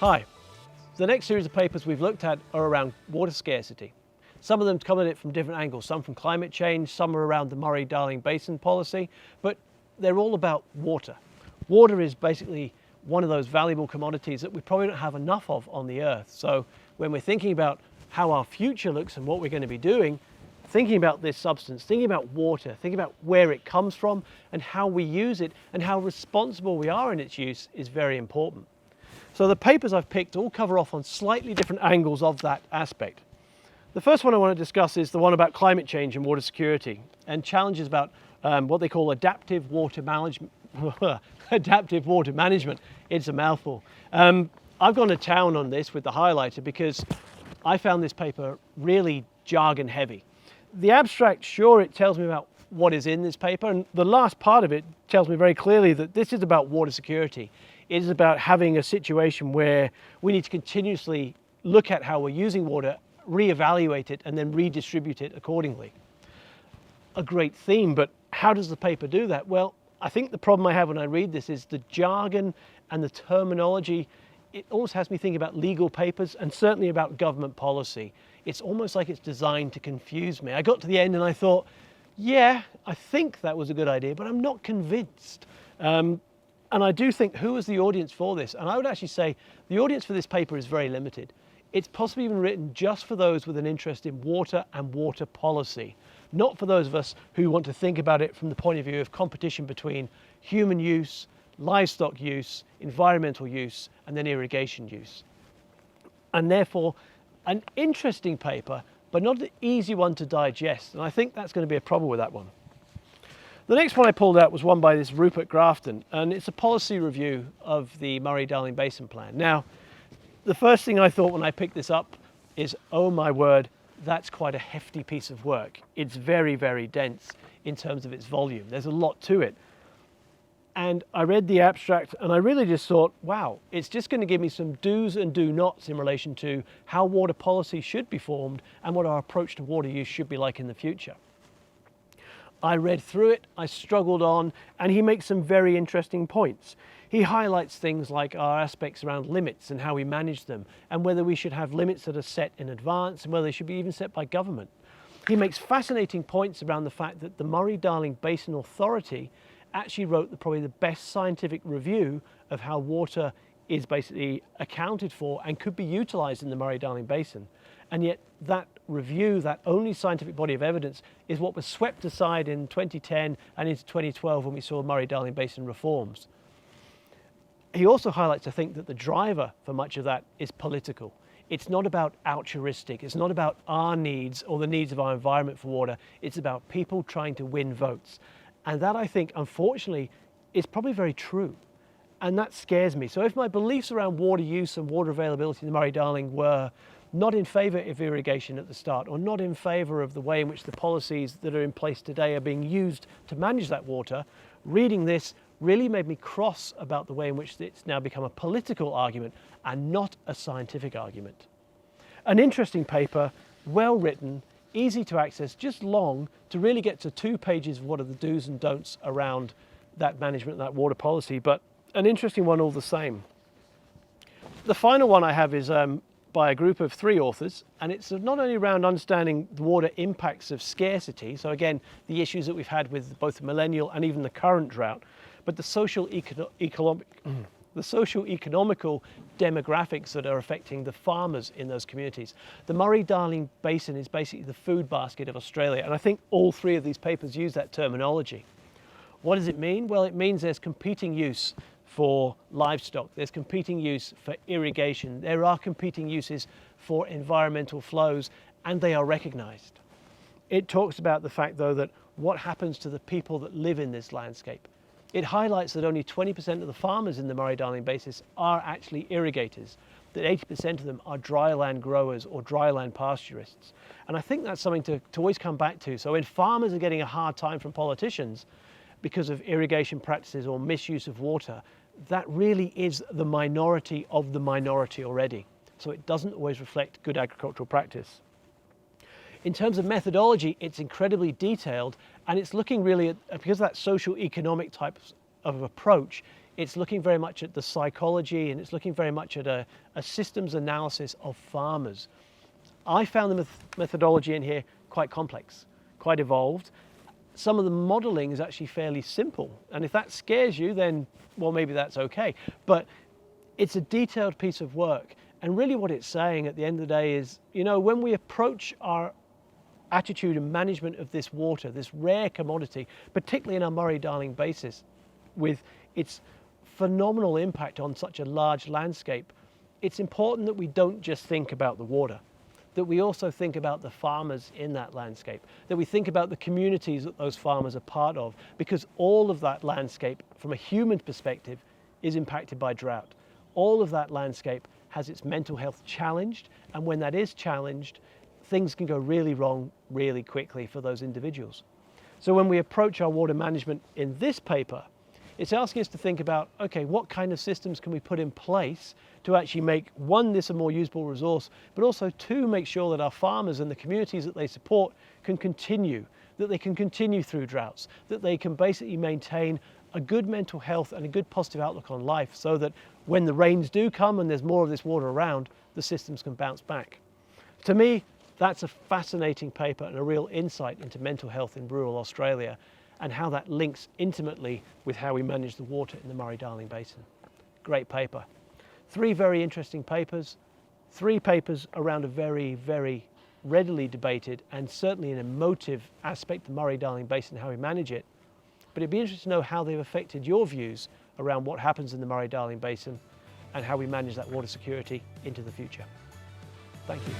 Hi. The next series of papers we've looked at are around water scarcity. Some of them come at it from different angles, some from climate change, some are around the Murray-Darling Basin policy, but they're all about water. Water is basically one of those valuable commodities that we probably don't have enough of on the earth. So when we're thinking about how our future looks and what we're going to be doing, thinking about this substance, thinking about water, thinking about where it comes from and how we use it and how responsible we are in its use is very important. So the papers I've picked all cover off on slightly different angles of that aspect. The first one I want to discuss is the one about climate change and water security and challenges about what they call adaptive water management. Adaptive water management, it's a mouthful. I've gone to town on this with the highlighter because I found this paper really jargon heavy. The abstract, sure, it tells me about what is in this paper, and the last part of it tells me very clearly that this is about water security. It is about having a situation where we need to continuously look at how we're using water, reevaluate it, and then redistribute it accordingly. A great theme, but how does the paper do that? Well, I think the problem I have when I read this is the jargon and the terminology. It almost has me think about legal papers and certainly about government policy. It's almost like it's designed to confuse me. I got to the end and I thought, yeah, I think that was a good idea, but I'm not convinced. And I do think, who is the audience for this? And I would actually say the audience for this paper is very limited. It's possibly even written just for those with an interest in water and water policy, not for those of us who want to think about it from the point of view of competition between human use, livestock use, environmental use, and then irrigation use. And therefore, an interesting paper, but not an easy one to digest. And I think that's going to be a problem with that one. The next one I pulled out was one by this Rupert Grafton, and it's a policy review of the Murray-Darling Basin Plan. Now, the first thing I thought when I picked this up is, oh my word, that's quite a hefty piece of work. It's very, very dense in terms of its volume. There's a lot to it. And I read the abstract and I really just thought, wow, it's just going to give me some do's and do nots in relation to how water policy should be formed and what our approach to water use should be like in the future. I read through it, I struggled on, and he makes some very interesting points. He highlights things like our aspects around limits and how we manage them, and whether we should have limits that are set in advance and whether they should be even set by government. He makes fascinating points around the fact that the Murray-Darling Basin Authority actually wrote probably the best scientific review of how water is basically accounted for and could be utilised in the Murray-Darling Basin. And yet that review, that only scientific body of evidence, is what was swept aside in 2010 and into 2012 when we saw Murray-Darling Basin reforms. He also highlights, I think, that the driver for much of that is political. It's not about altruistic, it's not about our needs or the needs of our environment for water, it's about people trying to win votes. And that, I think, unfortunately, is probably very true. And that scares me. So if my beliefs around water use and water availability in the Murray-Darling were not in favour of irrigation at the start, or not in favour of the way in which the policies that are in place today are being used to manage that water, reading this really made me cross about the way in which it's now become a political argument and not a scientific argument. An interesting paper, well written, easy to access, just long to really get to 2 pages of what are the do's and don'ts around that management, that water policy, but an interesting one all the same. The final one I have is by a group of 3 authors, and it's not only around understanding the water impacts of scarcity, so again, the issues that we've had with both the millennial and even the current drought, but the social-economical demographics that are affecting the farmers in those communities. The Murray-Darling Basin is basically the food basket of Australia, and I think all 3 of these papers use that terminology. What does it mean? Well, it means there's competing use for livestock, there's competing use for irrigation, there are competing uses for environmental flows, and they are recognised. It talks about the fact, though, that what happens to the people that live in this landscape. It highlights that only 20% of the farmers in the Murray-Darling Basin are actually irrigators, that 80% of them are dryland growers or dryland pasturists. And I think that's something to always come back to. So when farmers are getting a hard time from politicians because of irrigation practices or misuse of water, that really is the minority of the minority already. So it doesn't always reflect good agricultural practice. In terms of methodology, it's incredibly detailed, and it's looking really at, because of that social economic type of approach, It's looking very much at the psychology, and it's looking very much at a systems analysis of farmers. I found the methodology in here quite complex, quite evolved. Some of the modeling is actually fairly simple. And if that scares you, then, well, maybe that's okay. But it's a detailed piece of work. And really what it's saying at the end of the day is, you know, when we approach our attitude and management of this water, this rare commodity, particularly in our Murray-Darling Basin, with its phenomenal impact on such a large landscape, it's important that we don't just think about the water, that we also think about the farmers in that landscape, that we think about the communities that those farmers are part of, because all of that landscape, from a human perspective, is impacted by drought. All of that landscape has its mental health challenged, and when that is challenged, things can go really wrong really quickly for those individuals. So when we approach our water management in this paper, it's asking us to think about, okay, what kind of systems can we put in place to actually make, one, this a more usable resource, but also two, make sure that our farmers and the communities that they support can continue, that they can continue through droughts, that they can basically maintain a good mental health and a good positive outlook on life, so that when the rains do come and there's more of this water around, the systems can bounce back. To me, that's a fascinating paper and a real insight into mental health in rural Australia, and how that links intimately with how we manage the water in the Murray-Darling Basin. Great paper. 3 very interesting papers, 3 papers around a very, very readily debated and certainly an emotive aspect of the Murray-Darling Basin and how we manage it. But it'd be interesting to know how they've affected your views around what happens in the Murray-Darling Basin and how we manage that water security into the future. Thank you.